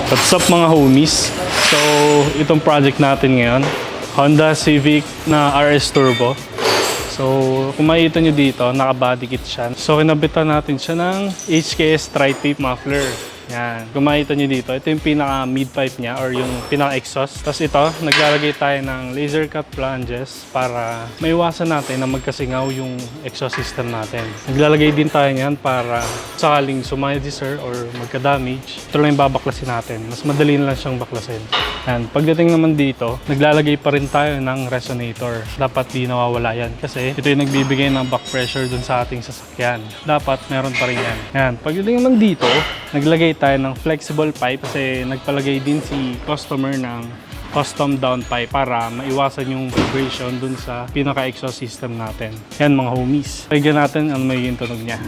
What's up mga homies? So, itong project natin ngayon, Honda Civic na RS Turbo. So, kung makikita nyo dito, naka-body kit siya. So, kinabitan natin siya ng HKS Tri-Tape Muffler. Yan. Kung makikita nyo dito, ito yung pinaka-mid-pipe niya or yung pinaka-exhaust. Tapos ito, naglalagay tayo ng laser cut flanges para maiwasan natin na magkasingaw yung exhaust system natin. Naglalagay din tayo niyan para sakaling sumay-deser or magka-damage, ito lang yung babaklasin natin. Mas madali na lang siyang baklasin. Yan. Pagdating naman dito, naglalagay pa rin tayo ng resonator. Dapat di nawawala yan kasi ito yung nagbibigay ng back pressure dun sa ating sasakyan. Dapat meron pa rin yan. Yan. Pagdating naman dito, naglagay tayo ng flexible pipe kasi nagpalagay din si customer ng custom down pipe para maiwasan yung vibration dun sa pinaka-exhaust system natin. Yan mga homies. Pagyan natin ang magiging tunog niya.